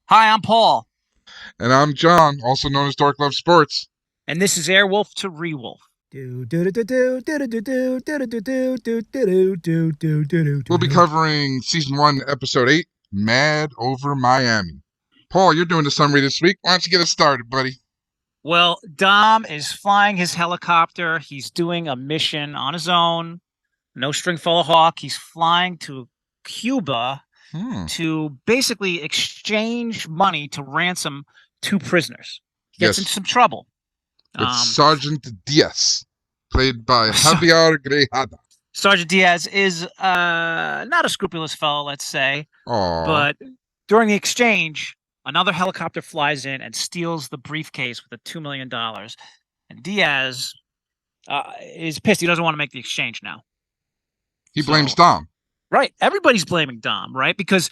Hi, I'm Paul, And I'm John, also known as DorkLovesSports. and this is Airwolf to Rewolf. We'll be covering Season 1, Episode 8, Mad Over Miami. Paul, you're doing the summary this week. Why don't you get us started, buddy? Well, Dom is flying his helicopter. He's doing a mission on his own. No string full of hawk. He's flying to Cuba to basically exchange money to ransom two prisoners. He gets into some trouble. With Sergeant Diaz, played by Javier Grajeda. Sergeant Diaz is not a scrupulous fellow, let's say. Aww. But during the exchange, another helicopter flies in and steals the briefcase with the $2 million. And Diaz is pissed. He doesn't want to make the exchange now. He blames Dom. Right. Everybody's blaming Dom, right? Because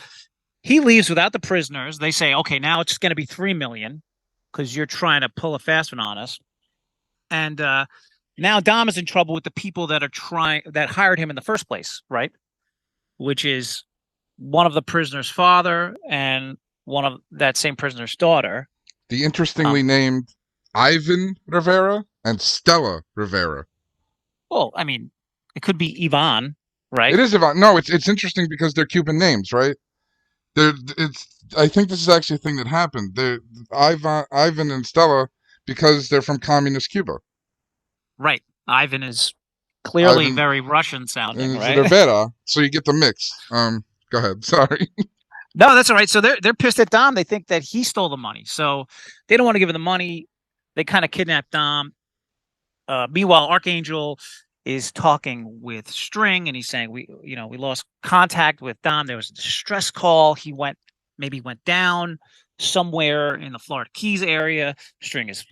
he leaves without the prisoners. They say, okay, now it's going to be $3 million because you're trying to pull a fast one on us. And now Dom is in trouble with the people that hired him in the first place, right? Which is one of the prisoner's father and one of that same prisoner's daughter. The interestingly named Ivan Rivera and Stella Rivera. Well, I mean, it could be Ivan, right? It is Ivan. No, it's interesting because they're Cuban names, right? I think this is actually a thing that happened. They're Ivan and Stella because they're from communist Cuba. Right. Ivan is clearly very Russian sounding, right? Rivera, so you get the mix. Go ahead. Sorry. No, that's all right. So they're pissed at Dom. They think that he stole the money. So they don't want to give him the money. They kind of kidnap Dom. Meanwhile, Archangel is talking with String, and he's saying we lost contact with Dom. There was a distress call. He went down somewhere in the Florida Keys area. String is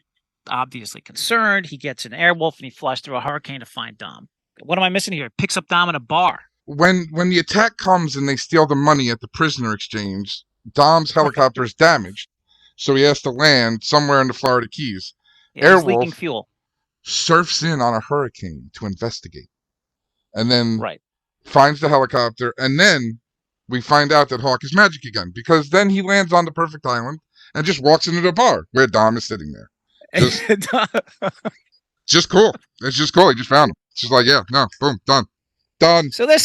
obviously concerned. He gets an Airwolf and he flies through a hurricane to find Dom. What am I missing here? Picks up Dom in a bar. When the attack comes and they steal the money at the prisoner exchange, Dom's helicopter is damaged, so he has to land somewhere in the Florida Keys. Yeah, he's leaking fuel. Surfs in on a hurricane to investigate, and then finds the helicopter, and then we find out that Hawk is magic again, because then he lands on the perfect island and just walks into the bar where Dom is sitting there. Just cool. It's just cool. He just found him. It's just like, yeah, no, boom, done. So there's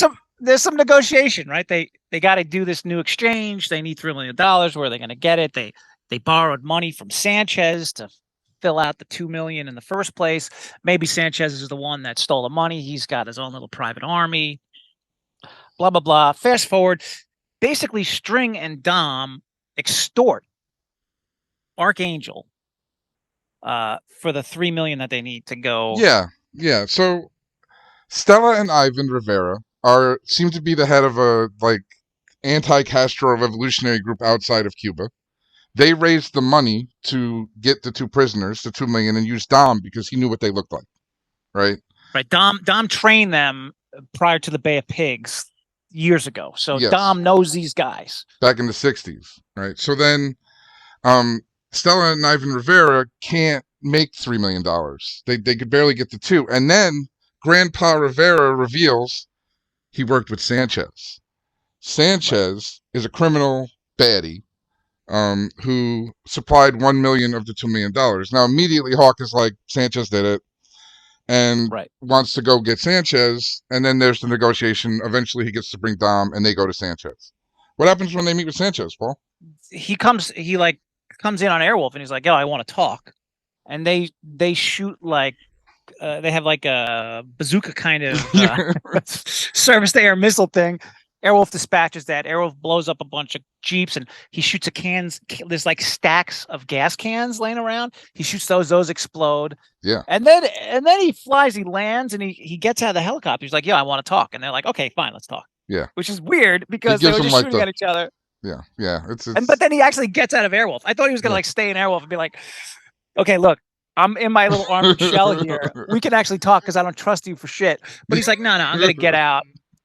some negotiation, right? They got to do this new exchange. They need $3 million. Where are they going to get it? They borrowed money from Sanchez to fill out the $2 million in the first place. Maybe Sanchez is the one that stole the money. He's got his own little private army. Blah blah blah. Fast forward, basically, String and Dom extort Archangel for the $3 million that they need to go. Yeah. So Stella and Ivan Rivera seem to be the head of a anti-Castro revolutionary group outside of Cuba. They raised the money to get the two prisoners, the $2 million, and use Dom because he knew what they looked like, right? Right. Dom trained them prior to the Bay of Pigs years ago, so yes. Dom knows these guys back in the '60s, right? So then, Stella and Ivan Rivera can't make $3 million. They could barely get the $2 million, and then Grandpa Rivera reveals he worked with Sanchez. Sanchez is a criminal baddie who supplied $1 million of the $2 million. Now, immediately Hawk is like, Sanchez did it, and wants to go get Sanchez, and then there's the negotiation. Eventually, he gets to bring Dom, and they go to Sanchez. What happens when they meet with Sanchez, Paul? He comes in on Airwolf, and he's like, yo, I want to talk. And they shoot they have like a bazooka kind of surface-to-air missile thing. Airwolf dispatches that. Airwolf blows up a bunch of Jeeps, and he shoots there's like stacks of gas cans laying around. He shoots those explode. Yeah. And then he flies, he lands, and he gets out of the helicopter. He's like, yeah, I want to talk. And they're like, okay, fine, let's talk. Yeah. Which is weird because they were just shooting at each other. Yeah. But then he actually gets out of Airwolf. I thought he was going to stay in Airwolf and be like, okay, look, I'm in my little armored shell here. We can actually talk because I don't trust you for shit. But he's like, no, I'm going to get out.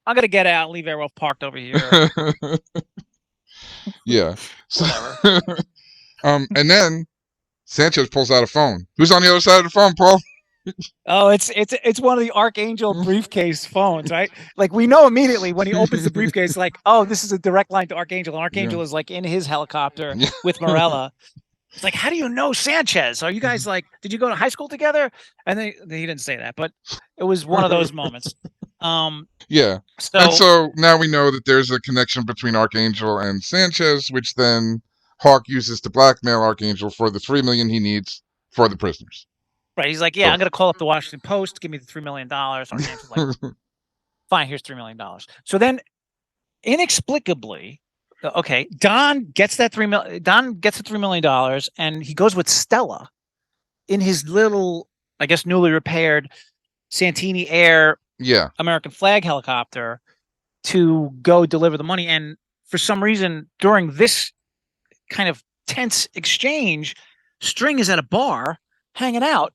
I'm going to get out and leave Airwolf parked over here. Yeah. So, and then Sanchez pulls out a phone. Who's on the other side of the phone, Paul? Oh, it's one of the Archangel briefcase phones, right? Like we know immediately when he opens the briefcase, like, oh, this is a direct line to Archangel. And Archangel is like in his helicopter Yeah. with Morella. It's like, how do you know Sanchez? Are you guys like, did you go to high school together? And he didn't say that, but it was one of those moments. Yeah. So, And so now we know that there's a connection between Archangel and Sanchez, which then Hawk uses to blackmail Archangel for the $3 million he needs for the prisoners. right, he's like, yeah, I'm gonna call up the Washington Post, give me the $3 million. Archangel's like, fine, here's $3 million. So then, inexplicably, okay, Don gets the $3 million, and he goes with Stella in his little, I guess, newly repaired Santini Air Yeah. American flag helicopter to go deliver the money. And for some reason, during this kind of tense exchange, String is at a bar hanging out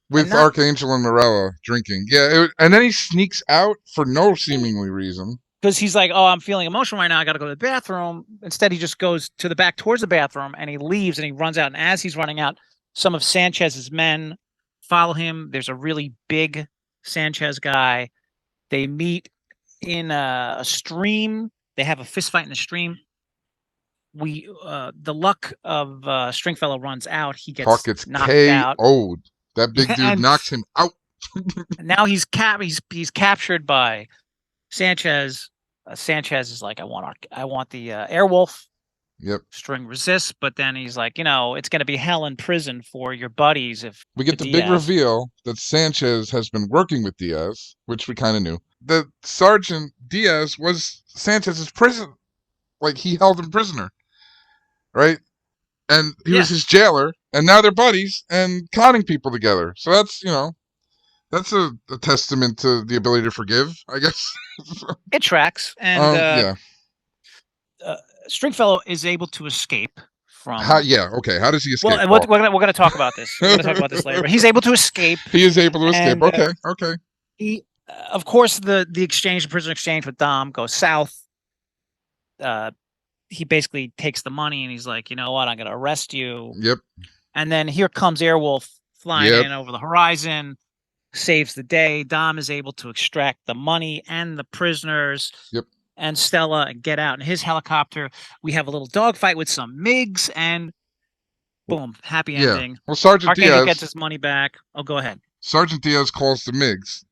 With Archangel and Morella drinking. Yeah, and then he sneaks out for no seemingly reason. Because he's like, oh, I'm feeling emotional right now. I got to go to the bathroom. Instead, he just goes to the back towards the bathroom, and he leaves, and he runs out. And as he's running out, some of Sanchez's men follow him. There's a really big Sanchez guy. They meet in a stream. They have a fist fight in the stream. The luck of Stringfellow runs out. He Hawk gets knocked out. KO'd. That big dude knocks him out. Now he's captured by Sanchez. Sanchez is like, I want the Airwolf. Yep. String resists, but then he's like, it's going to be hell in prison for your buddies if we get the big reveal that Sanchez has been working with Diaz, which we kind of knew. The Sergeant Diaz was Sanchez's prison, like he held him prisoner, right? And he was his jailer, and now they're buddies and conning people together. So that's that's a testament to the ability to forgive, I guess. It tracks, and Stringfellow is able to escape from. How does he escape? Well, we're going to talk about this. We're going to talk about this later. But he's able to escape. He is able to escape. Okay. He, of course, the prisoner exchange with Dom goes south. He basically takes the money and he's like, you know what? I'm going to arrest you. Yep. And then here comes Airwolf flying in over the horizon, saves the day. Dom is able to extract the money and the prisoners. Yep. And Stella and get out in his helicopter. We have a little dogfight with some MiGs and boom, happy ending. Well, Sergeant Diaz gets his money back. Oh, go ahead. Sergeant Diaz calls the MiGs.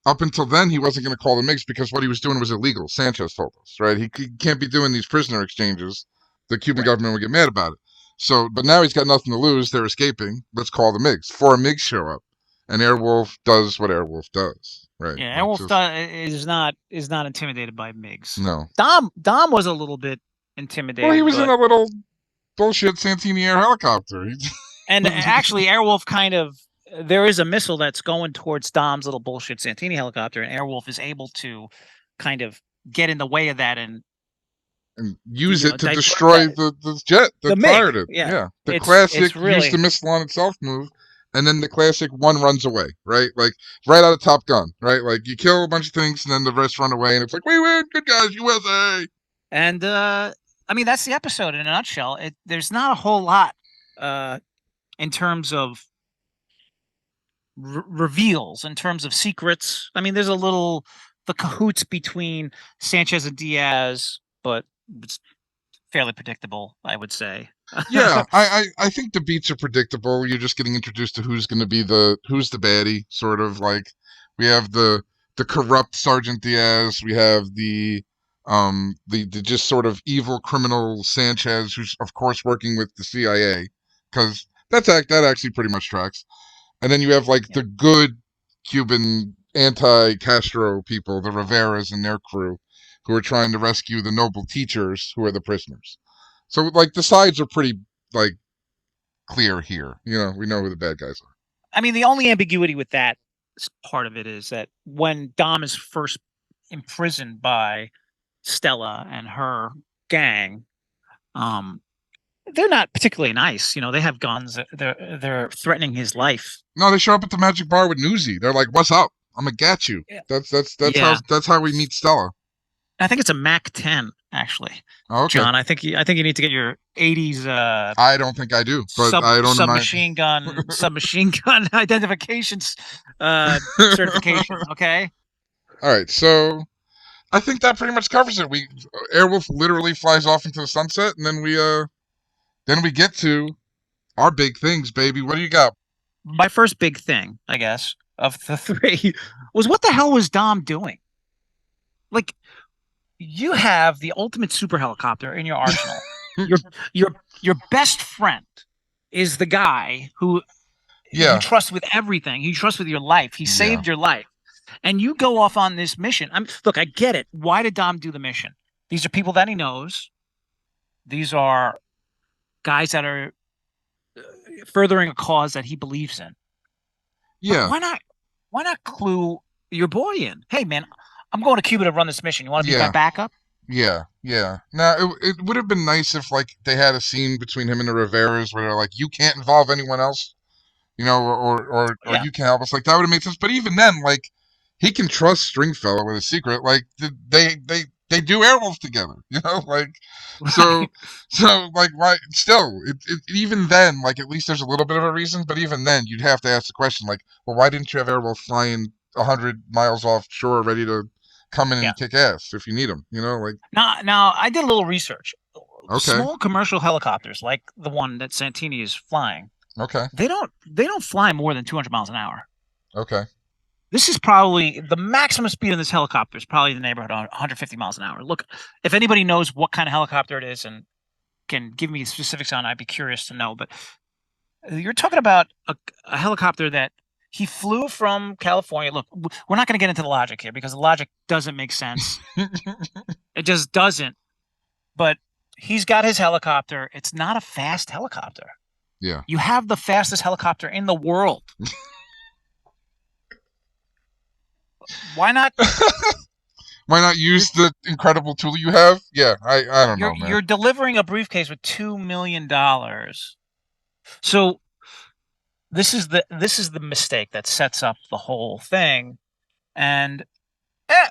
Up until then, he wasn't going to call the MiGs because what he was doing was illegal. Sanchez told us, right? He can't be doing these prisoner exchanges. The Cuban government would get mad about it. So, but now he's got nothing to lose. They're escaping. Let's call the MiGs. 4 MiGs show up, and Airwolf does what Airwolf does. Right. Yeah, Airwolf is not intimidated by MiGs. No. Dom was a little bit intimidated. Well, he was in a little bullshit Santini Air helicopter. And actually, Airwolf there is a missile that's going towards Dom's little bullshit Santini helicopter, and Airwolf is able to kind of get in the way of that and use it to destroy the jet that fired it. Yeah. The classic use the missile on itself move. And then the classic one runs away, right? Like right out of Top Gun, right? Like you kill a bunch of things and then the rest run away and it's like, we win, good guys, USA. And that's the episode in a nutshell. There's not a whole lot in terms of reveals, in terms of secrets. I mean, there's a little the cahoots between Sanchez and Diaz, but it's fairly predictable, I would say. Yeah, I think the beats are predictable. You're just getting introduced to who's going to be who's the baddie, sort of like we have the corrupt Sergeant Diaz, we have the just sort of evil criminal Sanchez, who's of course working with the CIA, because that actually pretty much tracks. And then you have like the good Cuban anti-Castro people, the Riveras and their crew, who are trying to rescue the noble teachers who are the prisoners. So, like, the sides are pretty, like, clear here. We know who the bad guys are. I mean, the only ambiguity with that part of it is that when Dom is first imprisoned by Stella and her gang, they're not particularly nice. They have guns. They're threatening his life. No, they show up at the Magic Bar with Newsy. They're like, "What's up? I'm gonna get you." Yeah. That's how we meet Stella. I think it's a Mac 10, actually. Okay. John, I think you need to get your 80s I don't think I do, but I don't mind. submachine gun identifications certification. Okay. All right, so I think that pretty much covers it. Airwolf literally flies off into the sunset, and then we get to our big things, baby. What do you got? My first big thing, I guess, of the three was what the hell was Dom doing? Like, you have the ultimate super helicopter in your arsenal. Your your best friend is the guy who you Yeah, trust with everything. You trust with your life. He yeah, saved your life. And you go off on this mission. Look, I get it. Why did Dom do the mission? These are people that he knows. These are guys that are furthering a cause that he believes in. But yeah, why not clue your boy in? Hey man, I'm going to Cuba to run this mission. You want to be my yeah, backup? yeah, yeah. Now it would have been nice if like they had a scene between him and the Riveras where they're like, you can't involve anyone else, or Yeah. you can help us. Like that would have made sense. But even then, like he can trust Stringfellow with a secret. Like they do Airwolf together, like so Right. so like why still even then like at least there's a little bit of a reason. But even then you'd have to ask the question like, well, why didn't you have Airwolf flying 100 miles offshore ready to come in Yeah. and kick ass if you need him? Like Now I did a little research. okay, Small commercial helicopters like the one that Santini is flying, okay, they don't fly more than 200 miles an hour. okay, This is probably the maximum speed of this helicopter is probably in the neighborhood of 150 miles an hour. Look, if anybody knows what kind of helicopter it is and can give me specifics on it, I'd be curious to know. But you're talking about a helicopter that he flew from California. Look, we're not going to get into the logic here because the logic doesn't make sense. It just doesn't. But he's got his helicopter. It's not a fast helicopter. yeah. You have the fastest helicopter in the world. Why not? Why not use the incredible tool you have? Yeah, I don't know, man. You're delivering a briefcase with $2 million. So this is the mistake that sets up the whole thing, and eh,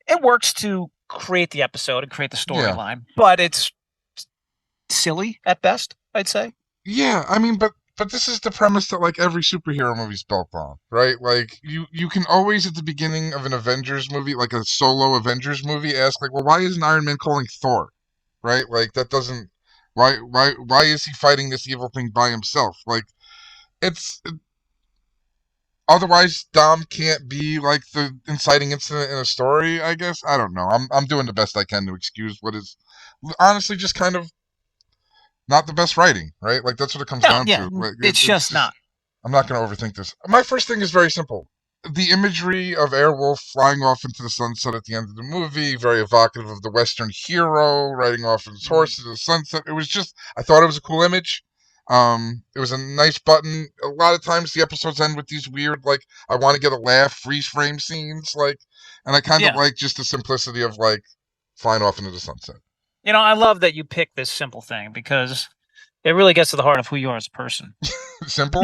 it works to create the episode and create the Yeah. storyline, but it's silly at best, I'd say. Yeah, I mean, but this is the premise that like every superhero movie's built on, right? Like you can always at the beginning of an Avengers movie, like a solo Avengers movie, ask like, well, why isn't Iron Man calling Thor? Right? Like that doesn't why is he fighting this evil thing by himself? Like it's otherwise Dom can't be like the inciting incident in a story, I guess. I don't know. I'm doing the best I can to excuse what is honestly just kind of not the best writing, right? Like that's what it comes No, down yeah, to. Like it's it's just just not. I'm not going to overthink this. My first thing is very simple. The imagery of Airwolf flying off into the sunset at the end of the movie, very evocative of the Western hero riding off on his horse into the sunset. It was just, I thought it was a cool image. It was a nice button. A lot of times the episodes end with these weird, like, I want to get a laugh, freeze frame scenes, like, and I kind of Yeah. like just the simplicity of like flying off into the sunset. I love that you picked this simple thing because it really gets to the heart of who you are as a person. Simple.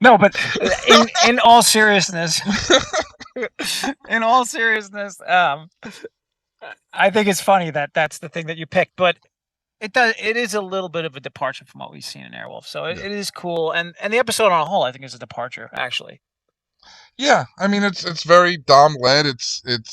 No, but in all seriousness, in all seriousness, I think it's funny that that's the thing that you picked, but it is a little bit of a departure from what we've seen in Airwolf. So Yeah. it is cool, and the episode on a whole, I think, is a departure actually. Yeah, I mean it's very Dom led. It's it,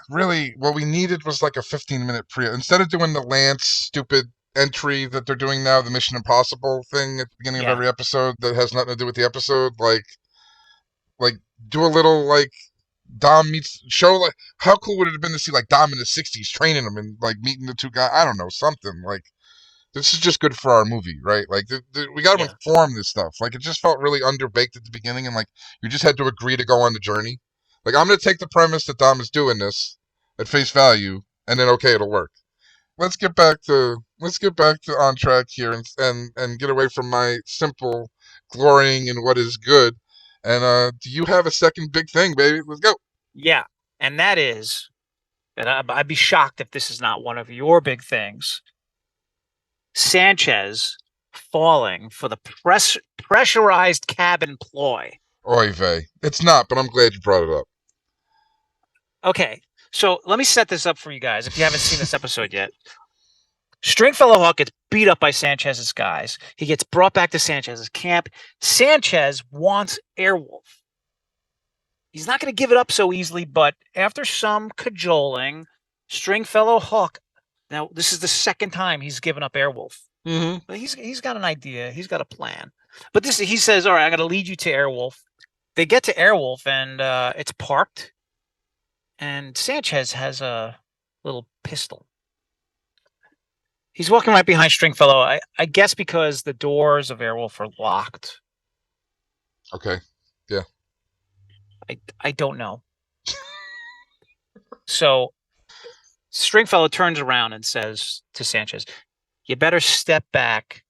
really what we needed was like a 15-minute pre instead of doing the Lance stupid entry that they're doing now, the Mission Impossible thing at the beginning of Yeah, every episode that has nothing to do with the episode. Like do a little like Dom meets show like how cool would it have been to see like Dom in the '60s training him and like meeting the two guys. I don't know something like this is just good for our movie, right? Like we got to yeah, inform this stuff. Like it just felt really underbaked at the beginning, and like you just had to agree to go on the journey. Like I'm gonna take the premise that Dom is doing this at face value, and then okay, it'll work. Let's get back to on track here and get away from my simple glorying in what is good. And do you have a second big thing, baby? Let's go. yeah, and that is, and I'd be shocked if this is not one of your big things. Sanchez falling for the pressurized cabin ploy. Oy vey. It's not, but I'm glad you brought it up. Okay, so let me set this up for you guys if you haven't seen this episode yet. Stringfellow Hawk gets beat up by Sanchez's guys. He gets brought back to Sanchez's camp. Sanchez wants Airwolf. He's not going to give it up so easily, but after some cajoling, Stringfellow Hawk, now this is the second time he's given up Airwolf. Mm-hmm. But he's got an idea. He's got a plan. But he says, all right, I got to lead you to Airwolf. They get to Airwolf, and it's parked. And Sanchez has a little pistol. He's walking right behind Stringfellow, I guess because the doors of Airwolf are locked. Okay. Yeah. I don't know. So Stringfellow turns around and says to Sanchez, you better step back.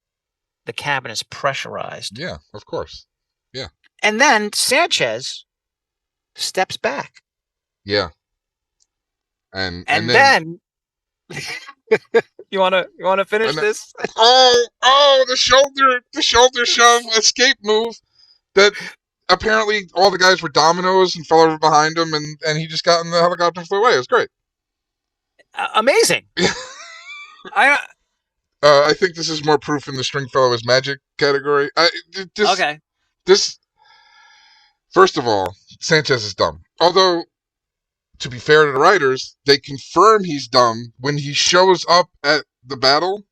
The cabin is pressurized. Yeah, of course. Yeah. And then Sanchez steps back. Yeah. And then you wanna finish this? the shoulder shove escape move that apparently all the guys were dominoes and fell over behind him, and he just got in the helicopter and flew away. It was great. Amazing. I think this is more proof in the Stringfellow is magic category. Okay. This, first of all, Sanchez is dumb. Although, to be fair to the writers, they confirm he's dumb when he shows up at the battle,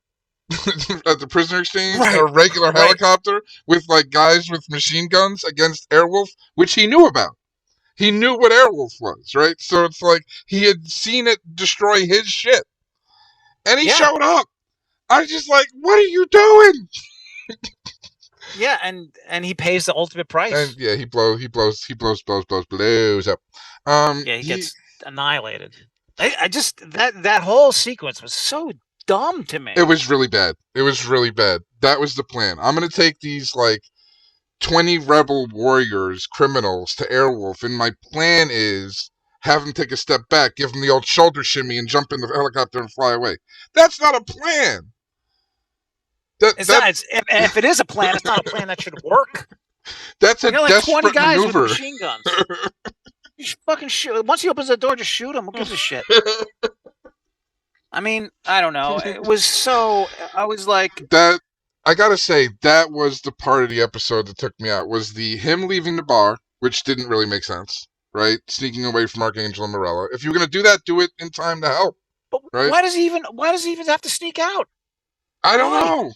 at the prisoner exchange, in a regular helicopter with like guys with machine guns against Airwolf, which he knew about. He knew what Airwolf was, right? So it's like he had seen it destroy his shit. And he showed up. I was just like, what are you doing? Yeah, and he pays the ultimate price. And yeah, he blows up. He gets annihilated. I just that whole sequence was so dumb to me. It was really bad. That was the plan. I'm gonna take these like 20 rebel warriors, criminals, to Airwolf, and my plan is have him take a step back, give him the old shoulder shimmy, and jump in the helicopter and fly away. That's not a plan. If it is a plan, it's not a plan that should work. That's a desperate 20 guys maneuver. with machine guns. You should fucking shoot. Once he opens the door, just shoot him. Who gives a shit? I mean, I don't know. It was so. I was like, that. I gotta say, that was the part of the episode that took me out. Was him leaving the bar, which didn't really make sense, right? Sneaking away from Archangel and Morella. If you're gonna do that, do it in time to help. But right? Why does he even have to sneak out? I don't know.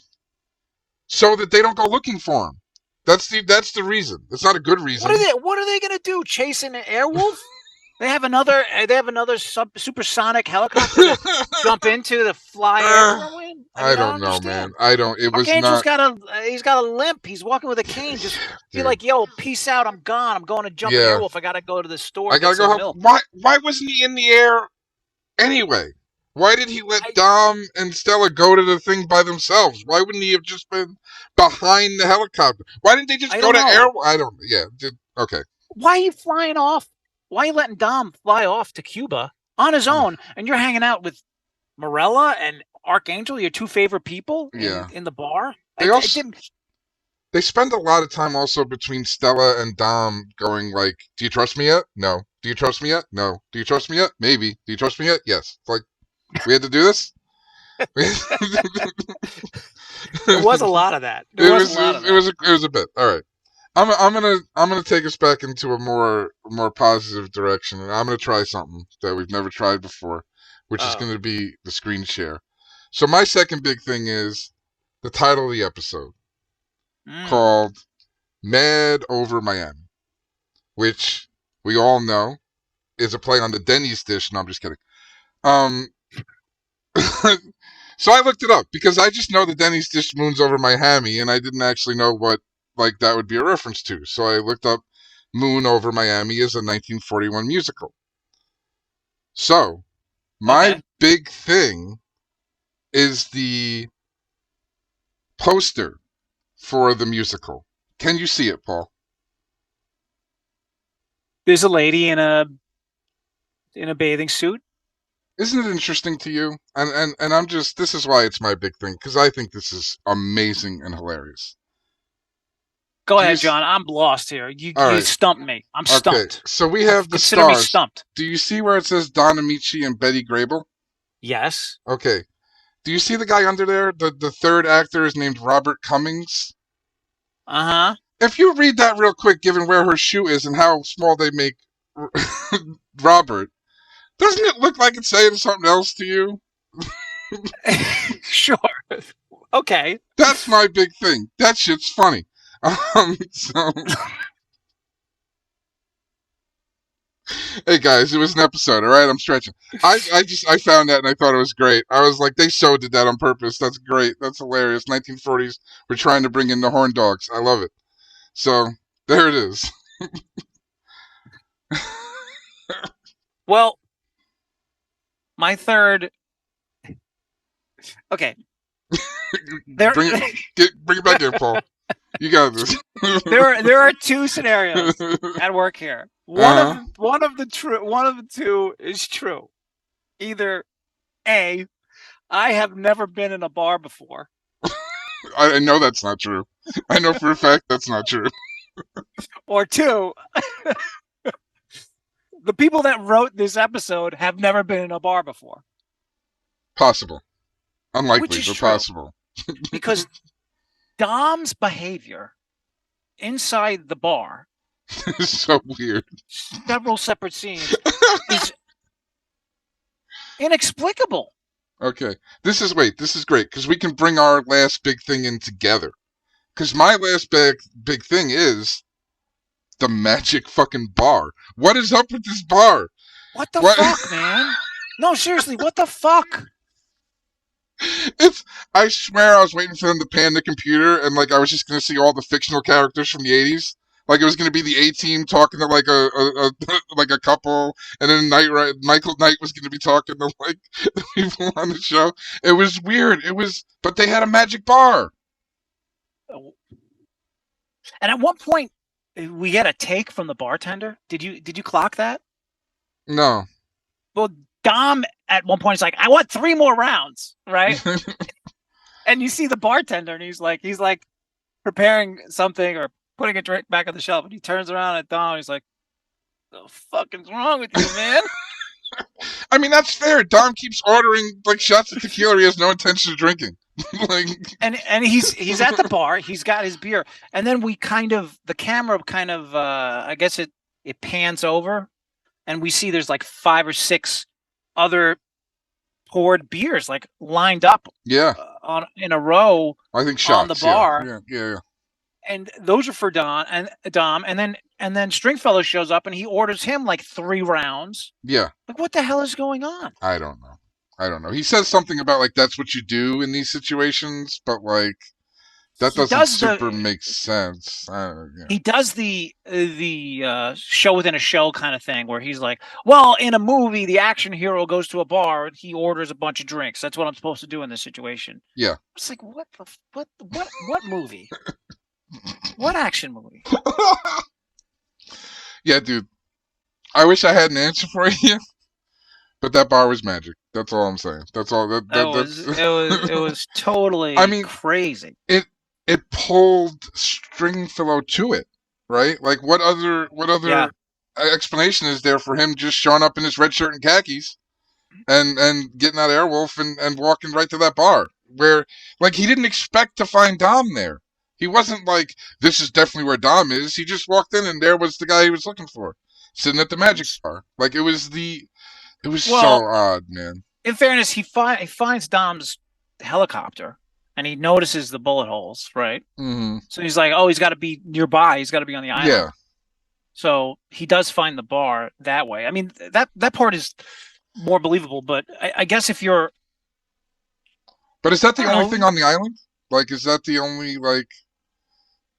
So that they don't go looking for him. That's the reason. It's not a good reason. What are they gonna do? Chasing an Airwolf? They have another supersonic helicopter to jump into the fly airplane. I don't know, man. I don't. It was Archangel's not. He's got a limp. He's walking with a cane. Just be like, yo, peace out. I'm gone. I'm going to jump an Airwolf. I gotta go to the store. I gotta go help. Why wasn't he in the air anyway? Why did he let Dom and Stella go to the thing by themselves? Why wouldn't he have just been behind the helicopter? Why didn't they just go to Airwolf? I don't. Yeah. Okay. Why are you flying off? Why are you letting Dom fly off to Cuba on his own, and you're hanging out with Morella and Archangel, your two favorite people in the bar? They spend a lot of time also between Stella and Dom going like, do you trust me yet? No. Do you trust me yet? No. Do you trust me yet? Maybe. Do you trust me yet? Yes. It's like, we had to do this? There was a lot of that. It was a bit. All right. I'm gonna take us back into a more positive direction, and I'm gonna try something that we've never tried before, which is gonna be the screen share. So my second big thing is the title of the episode, called "Mad Over Miami," which we all know is a play on the Denny's dish. No, I'm just kidding. So I looked it up because I just know the Denny's dish moons over Miami, and I didn't actually know what that would be a reference to. So I looked up Moon Over Miami as a 1941 musical. So my big thing is the poster for the musical. Can you see it, Paul? There's a lady in a bathing suit. Isn't it interesting to you? And I'm just, this is why it's my big thing, because I think this is amazing and hilarious. Go Do you ahead, John. I'm lost here. All You right. stumped me. I'm Okay. stumped. So we have the Consider me stars. stumped. Do you see where it says Don Amici and Betty Grable? Yes. Okay. Do you see the guy under there? The third actor is named Robert Cummings. Uh-huh. If you read that real quick, given where her shoe is and how small they make Robert, doesn't it look like it's saying something else to you? Sure. Okay. That's my big thing. That shit's funny. So, hey guys, it was an episode, all right? I'm stretching. I found that and I thought it was great. I was like, they so did that on purpose. That's great. That's hilarious. 1940s. We're trying to bring in the horn dogs. I love it. So there it is. Well, my third. Okay. Bring it back in, Paul. You got this. there are two scenarios at work here. One of the two is true. Either A, I have never been in a bar before. I know that's not true. I know for a fact that's not true. Or two, the people that wrote this episode have never been in a bar before. Possible. Unlikely, Which is but true. possible. Because Dom's behavior inside the bar, It's so weird. several separate scenes, is inexplicable. Okay. This is great, because we can bring our last big thing in together. Because my last big thing is the magic fucking bar. What is up with this bar? What the fuck, man? No, seriously, what the fuck? I swear I was waiting for them to pan the computer and like I was just gonna see all the fictional characters from the 80s. Like it was gonna be the A-Team talking to like a like a couple, and then Michael Knight was gonna be talking to like the people on the show. It was weird. But they had a magic bar. And at one point, we get a take from the bartender. Did you clock that? No. Well, Dom at one point is like, "I want 3 more rounds," right? And you see the bartender, and he's like preparing something or putting a drink back on the shelf, and he turns around at Dom, and he's like, "The fuck is wrong with you, man?" I mean, that's fair. Dom keeps ordering like shots of tequila he has no intention of drinking. Like, and he's at the bar, he's got his beer, and then the camera kind of I guess it pans over, and we see there's like 5 or 6 other poured beers like lined up yeah, in a row. I think shots on the bar. Yeah. And those are for Dom, and then Stringfellow shows up and he orders him like 3 rounds. Yeah. Like, what the hell is going on? I don't know. He says something about like that's what you do in these situations, but like that doesn't make sense. He does the show within a show kind of thing where he's like, well, in a movie, the action hero goes to a bar and he orders a bunch of drinks. That's what I'm supposed to do in this situation. Yeah. It's like, what movie? What action movie? Yeah, dude. I wish I had an answer for you, but that bar was magic. That's all I'm saying. That's all. It was totally. I mean, crazy. It pulled Stringfellow to it, right? Like what other explanation is there for him just showing up in his red shirt and khakis and getting out of Airwolf and walking right to that bar where like he didn't expect to find Dom there. He wasn't like, this is definitely where Dom is. He just walked in and there was the guy he was looking for, sitting at the magic bar. Like it was so odd, man. In fairness, he finds Dom's helicopter and he notices the bullet holes, right? Mm-hmm. So he's like, oh, he's got to be nearby. He's got to be on the island. Yeah. So he does find the bar that way. I mean, that part is more believable, but I guess if you're... But is that the only thing on the island? Like, is that the only, like...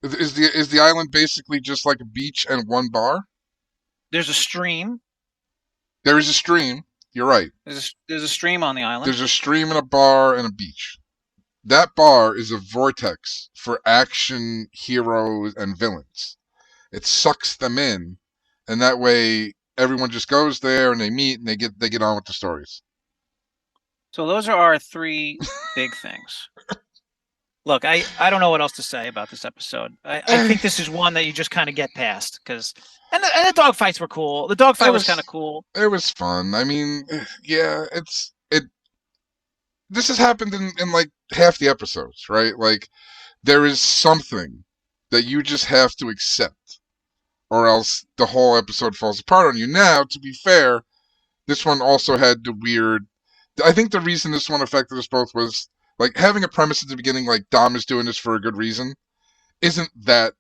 Is the island basically just like a beach and one bar? There's a stream. There is a stream. You're right. There's a stream on the island. There's a stream and a bar and a beach. That bar is a vortex for action heroes and villains. It sucks them in, and that way everyone just goes there and they meet and they get on with the stories. So those are our three big things. Look, I don't know what else to say about this episode. I think this is one that you just kind of get past because, and the dog fights were cool. The dog fight was kind of cool. It was fun. I mean, yeah, it. This has happened in like half the episodes, right? Like there is something that you just have to accept, or else the whole episode falls apart on you. Now, to be fair, this one also had the weird. I think the reason this one affected us both was like having a premise at the beginning, like Dom is doing this for a good reason, isn't that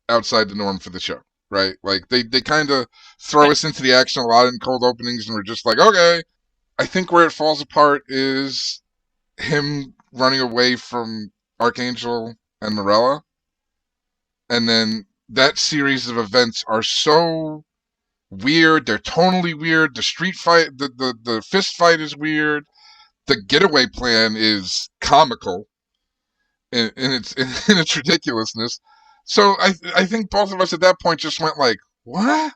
outside the norm for the show, right? Like they kind of throw us into the action a lot in cold openings, and we're just like, okay. I think where it falls apart is him running away from Archangel and Morella, and then that series of events are so weird. They're tonally weird. The street fight, the fist fight is weird. The getaway plan is comical in its ridiculousness. So I think both of us at that point just went like, what?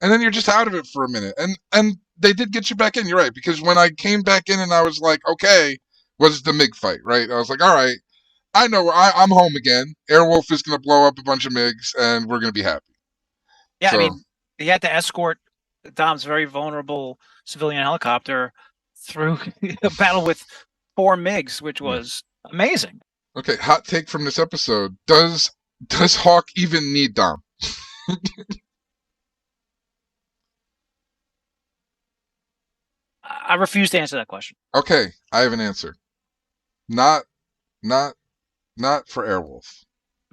And then you're just out of it for a minute. And they did get you back in. You're right, because when I came back in and I was like, okay, was the MiG fight, right? I was like, all right, I know I'm home again. Airwolf is going to blow up a bunch of MiGs and we're going to be happy. Yeah, so, I mean, he had to escort Dom's very vulnerable civilian helicopter through a battle with 4 MiGs, which was amazing. Okay, hot take from this episode. Does Hawk even need Dom? I refuse to answer that question. Okay, I have an answer. Not for Airwolf.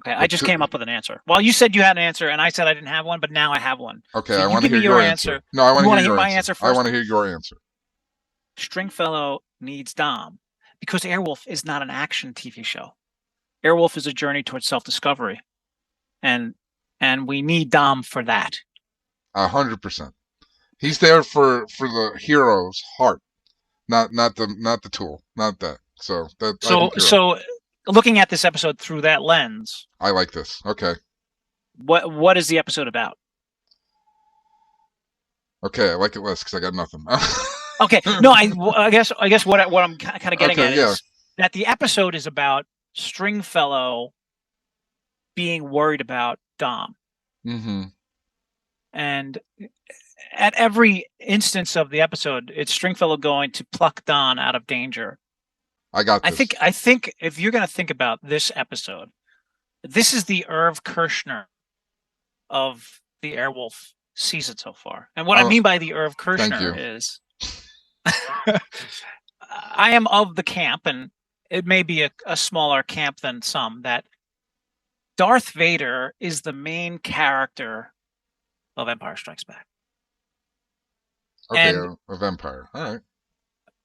Okay, I just came up with an answer. Well, you said you had an answer, and I said I didn't have one, but now I have one. Okay, so I want to hear your answer. No, I want to hear my answer first. I want to hear your answer. Stringfellow needs Dom because Airwolf is not an action TV show. Airwolf is a journey towards self-discovery, and we need Dom for that. 100%. He's there for the hero's heart, not the tool, not that. So looking at this episode through that lens, I like this. Okay. What is the episode about? Okay, I like it less because I got nothing. Okay, no, I guess what I'm kind of getting at is that the episode is about Stringfellow being worried about Dom. Mm-hmm. And at every instance of the episode, it's Stringfellow going to pluck Don out of danger. I got this. I think if you're going to think about this episode, this is the Irv Kershner of the Airwolf season so far. And what I mean by the Irv Kershner is I am of the camp, and it may be a smaller camp than some, that Darth Vader is the main character of Empire Strikes Back. Okay, of Empire. All right.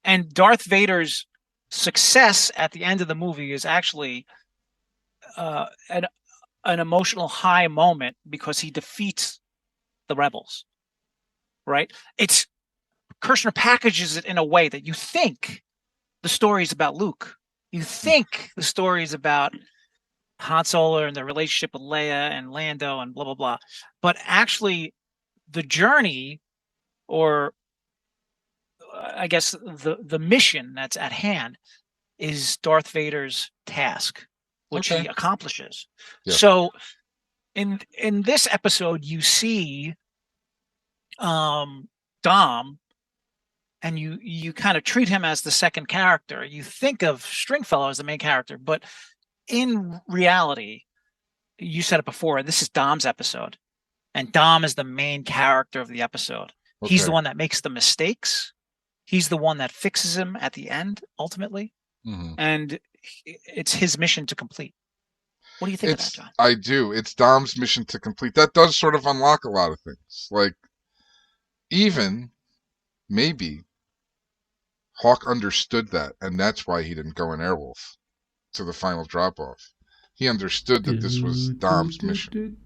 And Darth Vader's success at the end of the movie is actually an emotional high moment because he defeats the rebels. Right? It's Kershner packages it in a way that you think the story is about Luke. You think the story is about Han Solo and the relationship with Leia and Lando and blah, blah, blah. But actually, the journey, or I guess the mission that's at hand, is Darth Vader's task, which he accomplishes. Yeah. So in this episode, you see Dom, and you kind of treat him as the second character. You think of Stringfellow as the main character, but in reality, you said it before, this is Dom's episode, and Dom is the main character of the episode. Okay. He's the one that makes the mistakes. He's the one that fixes him at the end, ultimately. Mm-hmm. And it's his mission to complete. What do you think of that, John? I do. It's Dom's mission to complete. That does sort of unlock a lot of things. Like, even, maybe, Hawk understood that, and that's why he didn't go in Airwolf to the final drop-off. He understood that this was Dom's mission.